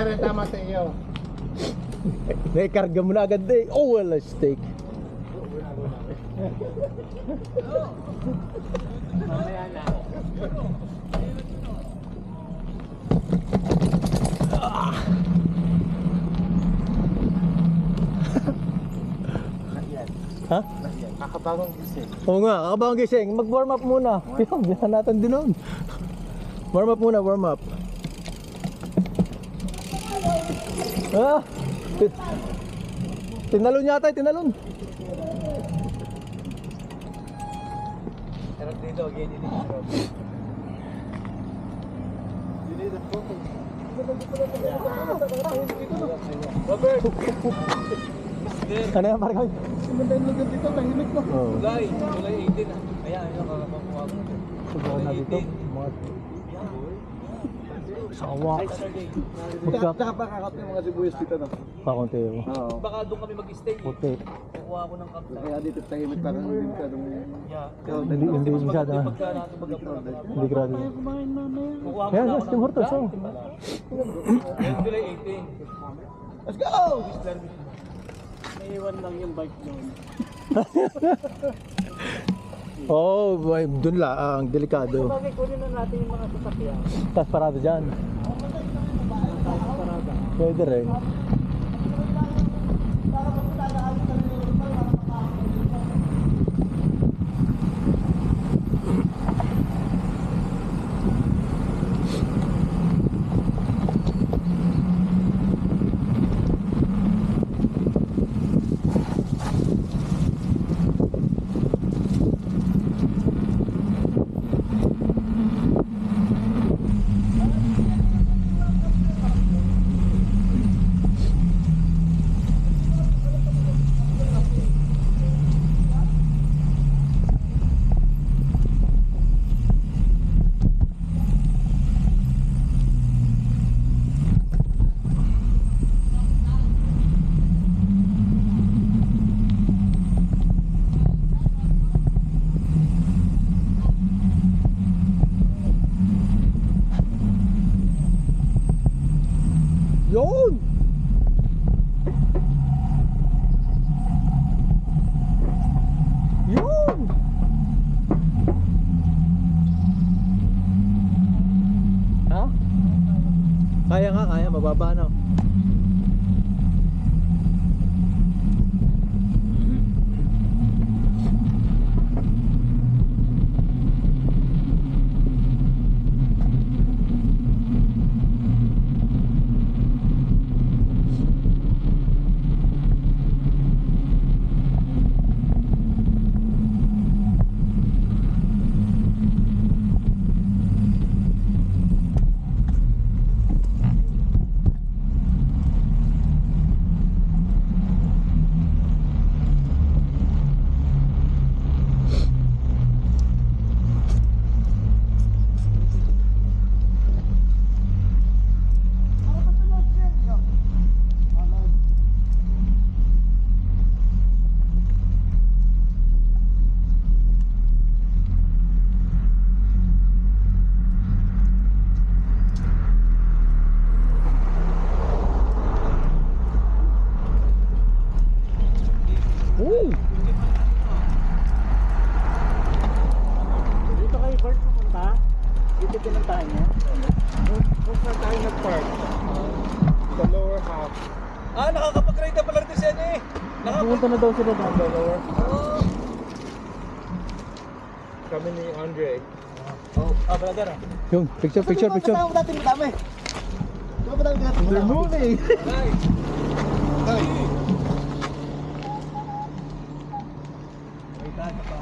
rin tama sa iyo. Naikarga mo na agad eh. Oh, wala steak. Mamaya na. Ha? Kakabagong gising. Oo nga, kakabang gising. Mag-warm up muna. Yung, bihan natin din nun. Warm up muna, warm up. Ah! Tinalon yata, tinalon. Sarap dito, ganyan dito. Robert! Ano yan, parang kami? Simanda yung lugar dito, tahimik mo. Oo. July 18 ah. Kaya ayun, kakakuha ko. Subukan na dito. Sawa. Tsaka pa kakot yung mga sibuyas dito no? Kakunti mo. Oo. Baka doon kami mag-stay. Puti. Kukuha ako ng kapta. Kaya dito tahimik parang hindi ka nung... Hindi masyado na. Pagka natin mag-upload. Hindi grabe. Kukuha ko Yan, na yes, Tim Hortons. Oh. July 18. Let's go! Naiwan lang yung bike doon. Oh, dun lang, delikado. Bagay, kunin na natin yung mga sasakyan. Tapos parado dyan. Parada. Pwede rin. Yun! Yun! Ha? Kaya nga, kaya. Mababa na. Dito kayo Bert pupunta? Dito pinuntahan niya? Kung saan tayo nag-park? Sa lower half. Ah, nakakapag-ride na pala rin si ano eh. Pupunta na daw sila doon. Sa lower half. Kami ni Andre. Brother ah. Yung, picture, picture, picture. Saan mo dati madami? Saan mo dati madami? They're moving! Guys. Hey! May tayo pa.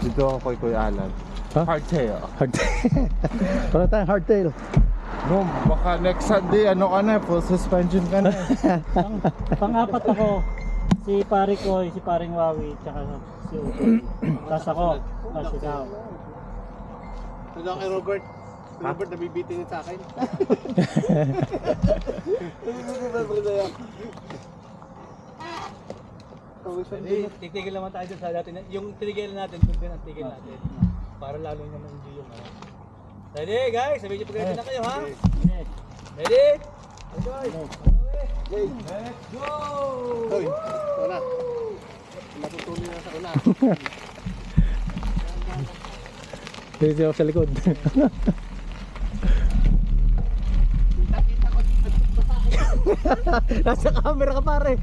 Dito ako kay Kuya Alan. Ha? Hardtail. Hardtail. Wala tayong hardtail. No, baka next Sunday ano ka na, full suspension ka na. Pang-apat ako. Si pare ko, si paring Wawi, tsaka si Utoy. Tapos ako, tapos ikaw. Ito kay Robert. Si Robert nabibitin sa akin. Titigil naman tayo dun sa dati. Yung tinigilan natin, kung pinatigil natin. Para lalo niya ma-enjoy yung ano. Ready guys? Sabihin niyo pag ready na kayo ha? Yes. Ready? Let's go! Hoy, wala. Natutuloy na sa ulan. Dito siya sa likod. Kita ko dito sa akin. Nasa camera ka pare.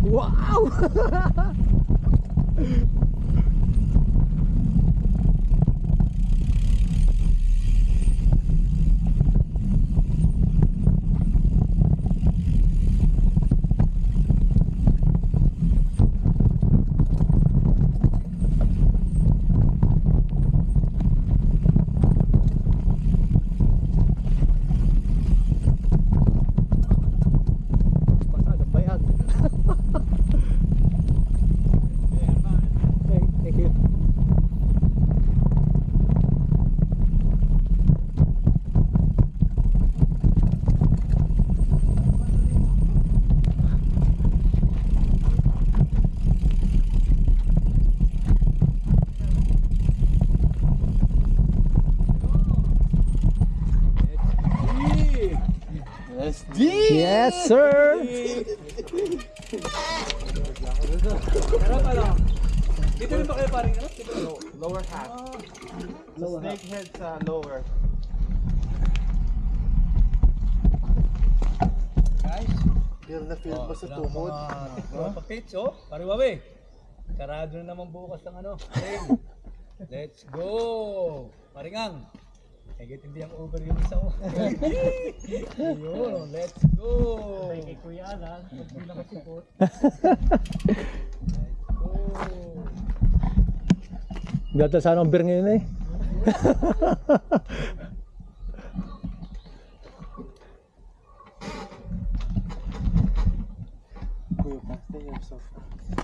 Wow! Thank you. SD! Yes, sir! Dito rin ba kayo paring ano? Lower half. Sa snake head sa lower. Guys, Feel na feel ba sa tuhod? Papits, oh. Pariwawi. Sarado na naman bukas ng ano. Train. Let's go! Paringang. Higit hindi ang over yung isa ko. Ayun, let's go! Kay Kuya Alan, pag di nakasipot. Let's go! Gata sa number ngayon eh. Kuya, pasta you're so fast.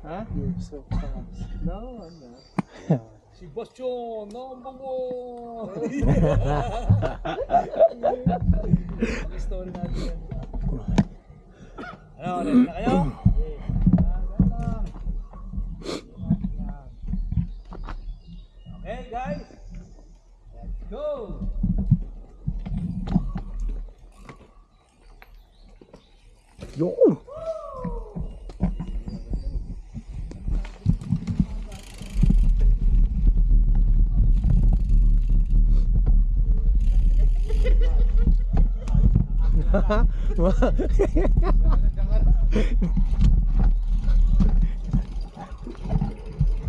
Ha? You're so fast. No, ano? Si Bastion, number 1! Yung story natin yan. Ano, ready na kayo? Okay guys, let's go! Yun!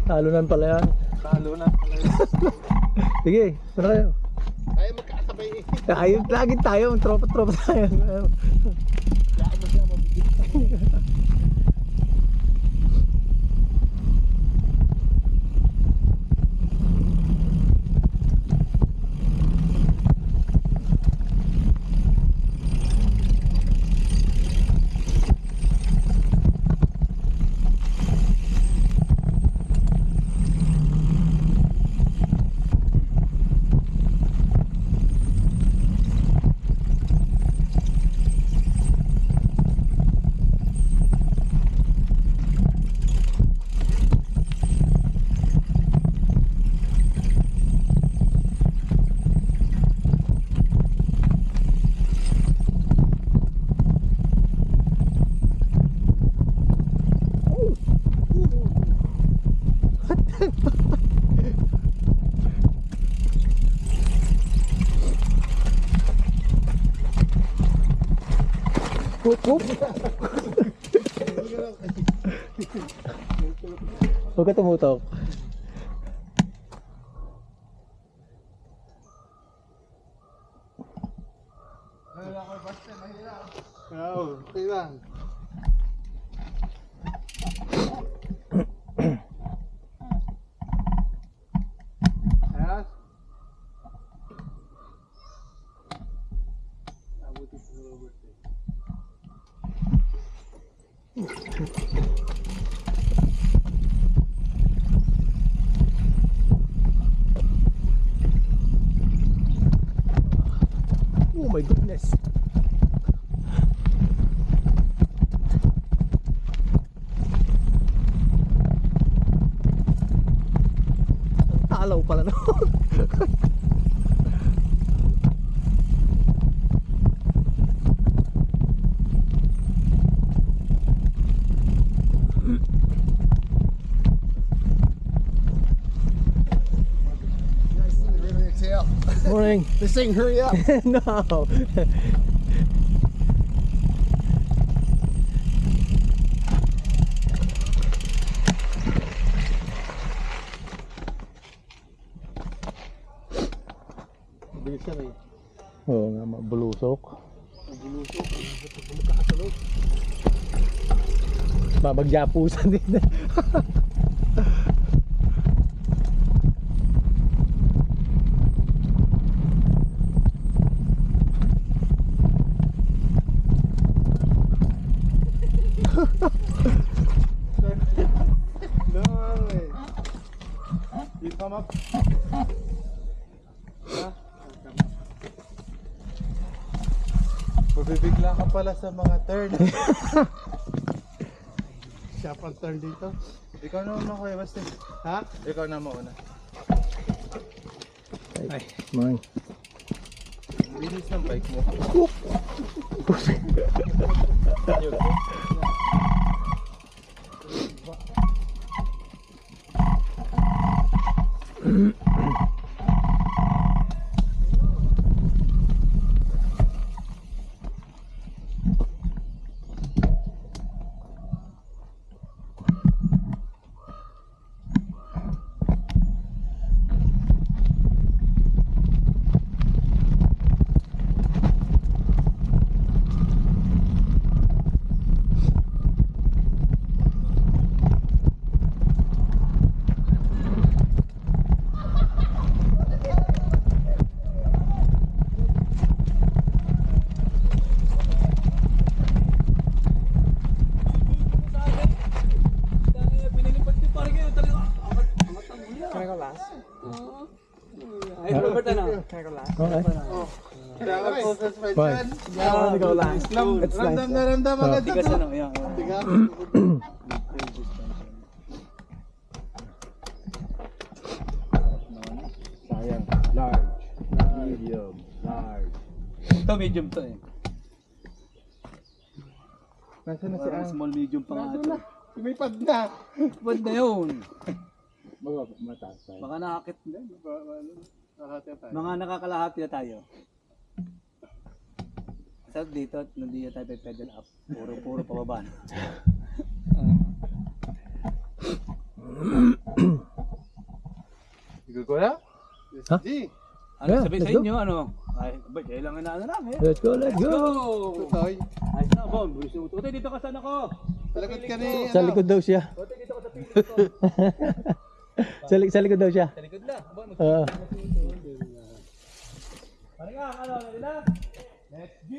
Talunan pala yan. Talo na. Sige, tara kayo. Ay, magkasabay eh. Ayun, lagi tayo, tropa-tropa tayo. Whoop, whoop. Huwag ka tumutok. Oo, okay lang. Ayos. Abuti si Robert eh. Oh my goodness. Talaw pala no. Morning. This thing, hurry up. No. Bilis yan eh. Oo nga, mabulusok. Babagyapusan din. No way. You come up. Mabibigla ka pala sa mga turn. Siya pang turn dito. Ikaw na muna kuya Basti. Ha? Ikaw na mauna. Ay, morning. Bilis ng bike mo. Ay, Robert, ano? Okay. Kaya ka closest friend Bye. yan. I wanna go last. Ramdam na ramdam agad Tigas dito. ano, yan. Tigas. Sayang. Large. Medium. Large. Ito, medium to eh. Nasaan na si Parang Ang? small medium pa nga ito. Lumipad na. Ba't na yun? Mataas tayo. Baka nakakit na. Nakataya tayo. Mga nakakalahati na tayo. Sa dito, hindi na tayo pedal up. Puro pababa na. Ikaw ko na? Ha? G. Ano Yeah, sabi sa let's go. inyo, ano? Ay, ba, kailangan na lang eh. Let's go, let's go. Tutoy. Ayos na, Bon. Bulis yung utoy. Dito ka sana ko. Sa likod ka ni Sa likod daw siya. Utoy, dito ka sa pilit ko. Sa likod daw siya. Sa likod na. Bon, Oo. Parang nga, ano, na? Let's go!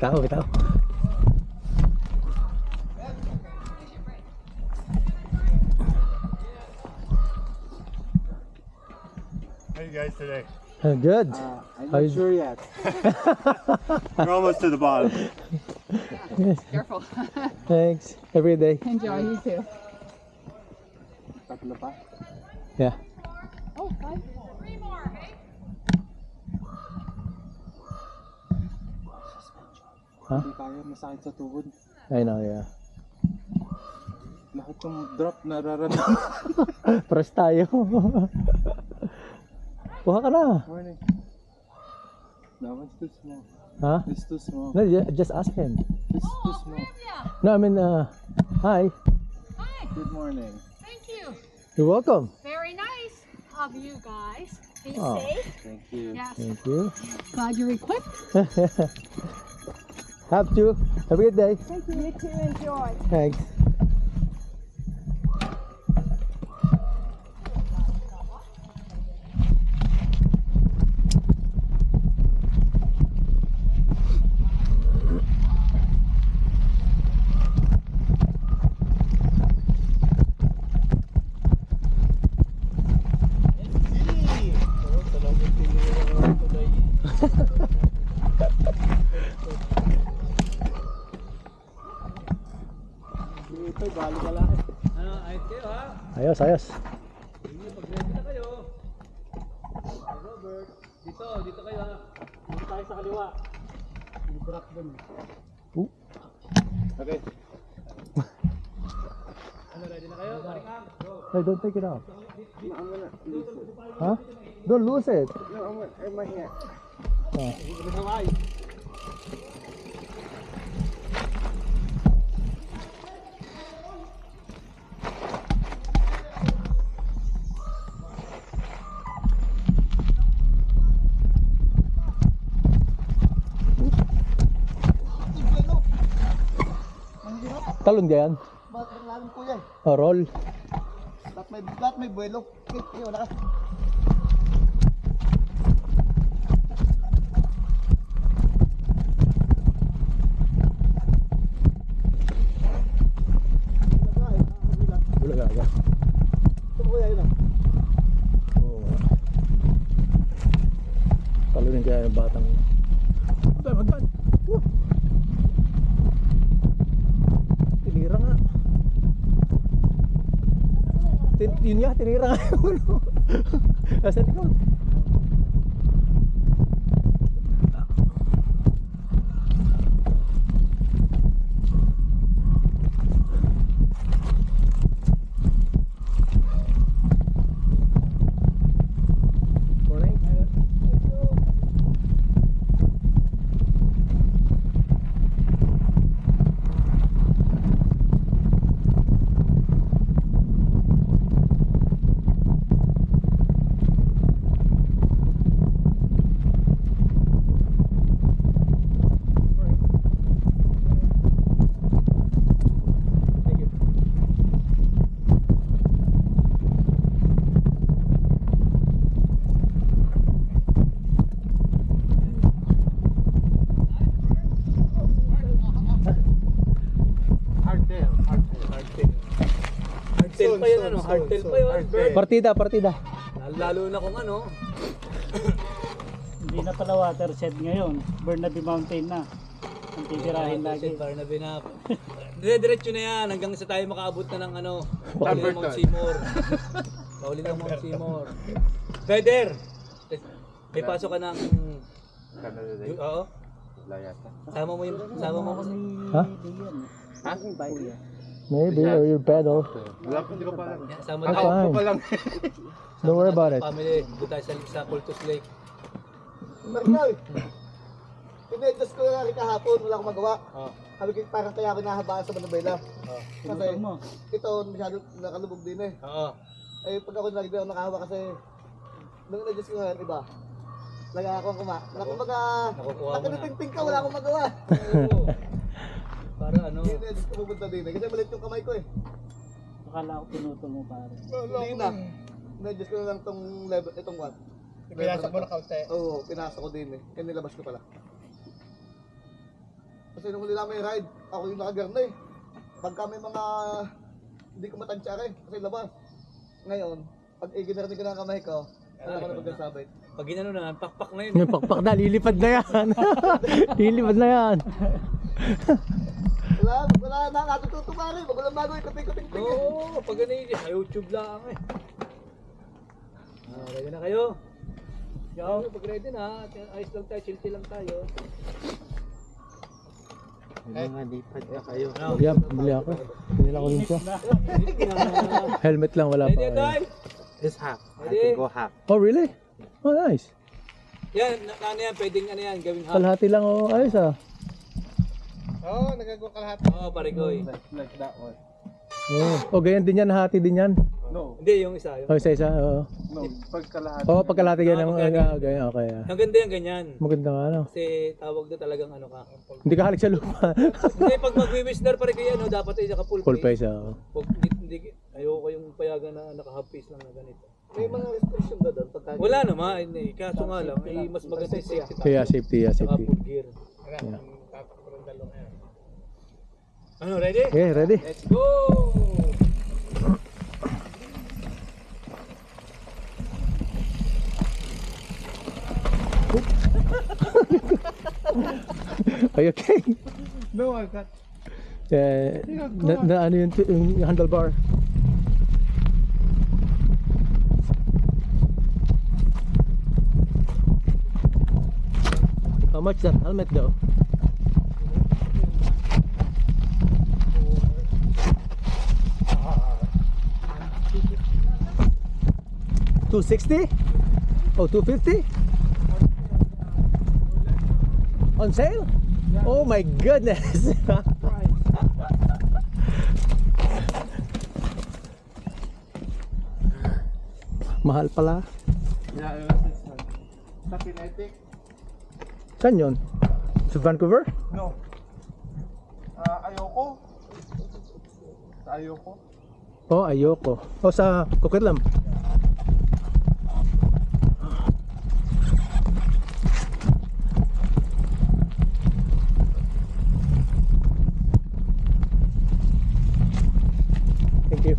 Tao, tao. How you guys today? Good. I'm Are not you- sure yet. We're almost to the bottom. Careful. Thanks. Every day. Enjoy, you too. Tatlo pa. Yeah. Oh, 5. 3 more, hey? Huh? Hindi kaya, masakit sa tuhod. I know, yeah. Lahat ng drop nararamdaman. Press tayo. Kuha ka na. Morning. That one's too small. Huh? It's too small. No, just ask him. It's too small. No, I mean, hi. Hi, Good morning. thank you. You're welcome. Very nice of you guys. Be Oh. safe. Thank you. Yes. Thank you. Glad you're equipped. Have to. Have a good day. Thank you. You too. Enjoy. Thanks. Ito, bali ka lang. Ano, ayos kayo ha? Ayos, ayos. Sige, pag-ready na kayo. Robert, dito kayo ha. Dito tayo sa kaliwa. May drop dun. Okay. Ano, ready na kayo? Paringang, go. Hey, don't take it off. No, I'm gonna lose it. Huh? Don't lose it. No, I'm gonna, in my hand. Oh. Talon ka yan? Bakit ang lalim ko yan? Oh, roll. Lahat may buwelo. Okay, wala ka. Bulaga. Ito ko yan lang. Oo. Talunin kaya yung batang. Magdan. Tinira nga. Yun nga, tinira nga yung ulo. Nasa likod. Morning. Thank you. Hardtail. Hardtail pa yun ano, hardtail pa yun. Bird. Partida, partida. Lalo na kung ano. Hindi na pala watershed ngayon. Burnaby Mountain na. Ang titirahin lagi. Barnaby na. Dire-diretso na yan hanggang sa tayo makaabot na ng ano. Pauli ng Mount Seymour. Pauli ng Mount Seymour. Feather! May pasok ka ng... Canada Day. Oo. Wala yata. Sama mo yung... Sama mo kasi. Ha? Ha? Kuya. Maybe, or your pedal. Wala pa, hindi ko pa alam. Sama I'm tayo. fine. pa lang. Don't worry about it. Family. Doon tayo sa Cultus Lake. Marikal, pinedus ko na rin kahapon, wala akong magawa. Oh. Sabi ko, parang kaya ako nahabaan sa Manabela. Oh. Kasi ito, masyado nakalubog din eh. Oo. Ay, pag ako nalagay ako nakahawa kasi, nung na-adjust ko ngayon, iba. Lagay ako ang kuma. Kumbaga, Nakukuha mo na. nakatiting ka, wala akong magawa. Oo. Para ano. Hindi na-adjust ko pupunta din eh. Kasi maliit yung kamay ko eh. Akala ko pinutol mo pare. Hindi na. Na-adjust ko na lang tong level, itong what. Pinasok mo na kaunti. Oo, pinasok ko din eh. Kaya nilabas ko pala. Kasi nung huli namin ride, ako yung nakagarna eh. Pagka may mga hindi ko matansya rin, kasi labas. Ngayon, pag iginarinig ko ng kamay ko, wala ko na pagkasabit. Pag ginano na, pakpak na yun. Yung pakpak na, lilipad na yan. Lilipad na yan. Wala na, natututo pa rin. Magulang bago, ikuting-kuting. Oo, pag ano yun, sa YouTube lang eh. Ready na kayo? Yo, pag ready na, ayos lang tayo, chill lang tayo. Yan, bili ako. Bili ako din siya. Helmet lang, wala pa. Ready na tayo? This half. I Ready? can go half. Oh, really? Oh, nice. Yan, ano yan, pwedeng ano yan, gawing half. Kalahati lang, oh, ayos ah. Oh, nagagawa ka lahat. Oo, pare ko eh. Like that one. Oh, ganyan din yan, hati din yan. No, Hindi, yung isa. Yung... Oh, isa-isa, oo. no. Pagkalahati. Oh, pagkalahati ganyan, pagkalahati. ganyan, okay. Ang ganda yan, ganyan. Maganda nga, ano. Kasi tawag na talagang ano ka. Hindi ka halik sa lupa. Hindi, pag mag-whisner pare kayo, ano, dapat ay naka-full Full face. face, oo. Pag hindi, ayoko yung payagan na naka-half face lang na ganito. May mga restriction ba doon? Pagka Wala naman, hindi. Kaso nga lang, ay mas maganda yung safety tayo. Yeah, safety, yeah, Saka safety. full gear. Yeah. Ano, ready? Okay, ready? Let's go! Are you okay? No, I got. Ano yung handlebar? How much that helmet though? $260? Oh, $250? On sale? Oh my goodness! Mahal pala. Yeah, it was sa Kinetic. Saan yun? Sa Vancouver? No. Ayoko. Sa Ayoko. Oh, ayoko. Oh, sa Coquitlam. Thank you.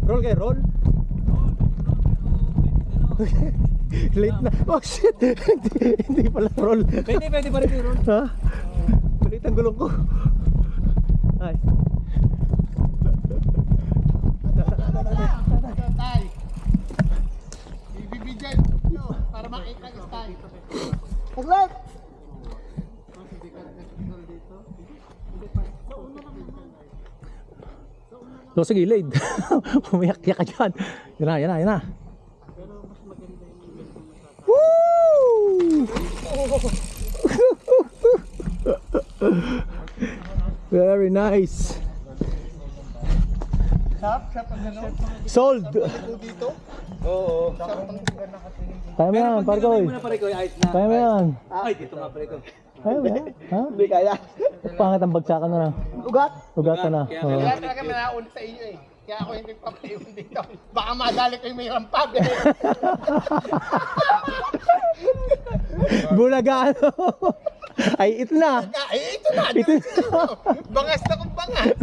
Roll kayo, roll. Late na. Oh shit. Hindi pala roll. Pwede pa rin yung roll. Ha? Kulit ang gulong ko. Ay. Tay. Ibibigay nyo para makita yung style. Paglag! Doon sa gilid. Pumiyak-yak ka dyan. Yan na, yan na, yan na. Woo! Very nice. Shop ang gano'n. Sold. Dito? Oo. Shop ang gano'n. Kaya mo yan, pare ko. Pero pag mo na pare ko, ayos na. Kaya mo yan. Ay, dito nga pare ko. Kaya mo yan. Ha? Hindi kaya. Pangit ang bagsakan na lang. Ugat. Ugatan na. Kaya Oo. kailangan Talaga manaon sa inyo eh. Kaya ako hindi papayon dito. Baka madali ko yung may rampag eh. Bulaga ano? Ay, ito na. Ay, ito na. Ito Bangas na kong bangas.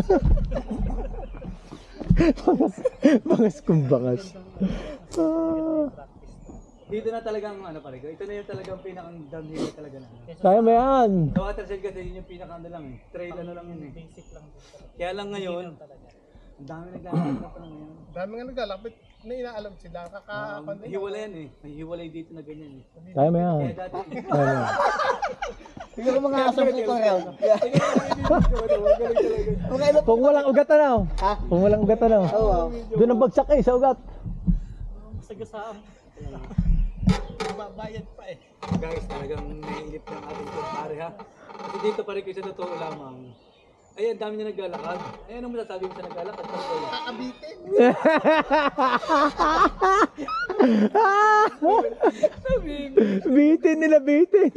bangas kung bangas. Ah. Dito na talagang ano pare ko. Ito na yung talagang pinakang downhill talaga na. Kaya mo yan. Sa watershed kasi yun yung pinaka ano lang eh. Trail ano lang yun eh. Basic lang din talaga. Kaya lang ngayon, ang dami naglalakad na pa ngayon. Dami nga naglalapit na inaalam sila. Hiwalay yan eh. May hiwalay dito na ganyan eh. Kaya mo yan. Kaya dati, Kaya mo yan. Siguro mga asam ko ngayon. Mga ilo. Kung walang ugatan na. Ha? Kung walang ugatan na. Oo. Doon ang bagsak eh, sa ugat. Sagasaan. Babayad pa eh. guys, talagang naiinip ng ating kumpare ha. Kasi dito pare ko sa totoo lamang. Ay, ang dami niya naglalakad. Ay, anong masasabi mo sa naglalakad? Kakabitin. Bitin nila, bitin.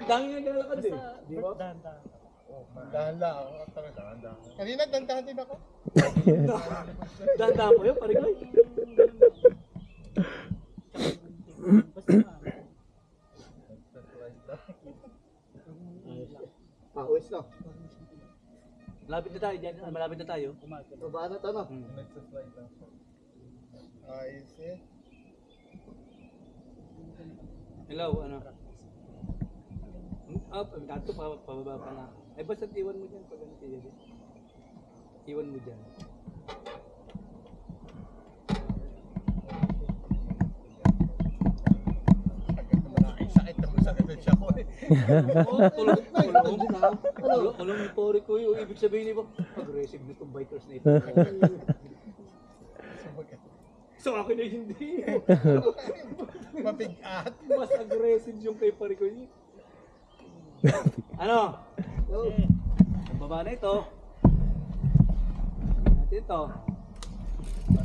Dami niya naglalakad eh. Di ba? Dahan-dahan. Dahan lang ako. Dahan. Kanina dandahan din ako. Dahan-dahan po yun, pare ko. Basta Pauwis na. Malapit na tayo dyan. Malapit na tayo. Baba na ito no. Ayos eh. Hello, ano? Dato pababa pa na. Ay, basta iwan mo dyan pag ano tiyan. Iwan mo dyan. Sakit na masakit na siya ko eh. Oh, tulong ni pori ko yung ibig sabihin niyo aggressive na itong bikers na ito. So akin na hindi. Mabigat. Mas aggressive yung kay pari ko niya. Ano? Ang baba na ito. Natin ito.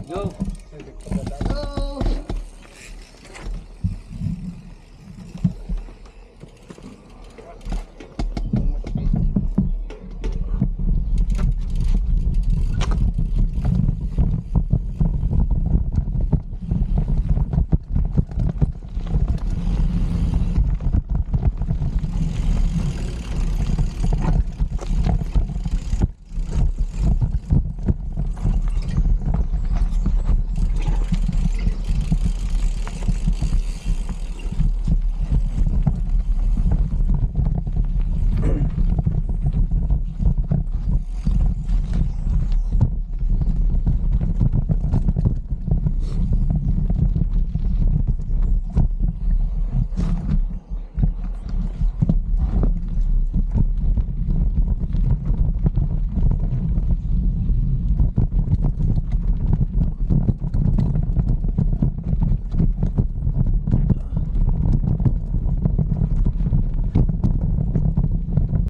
Go.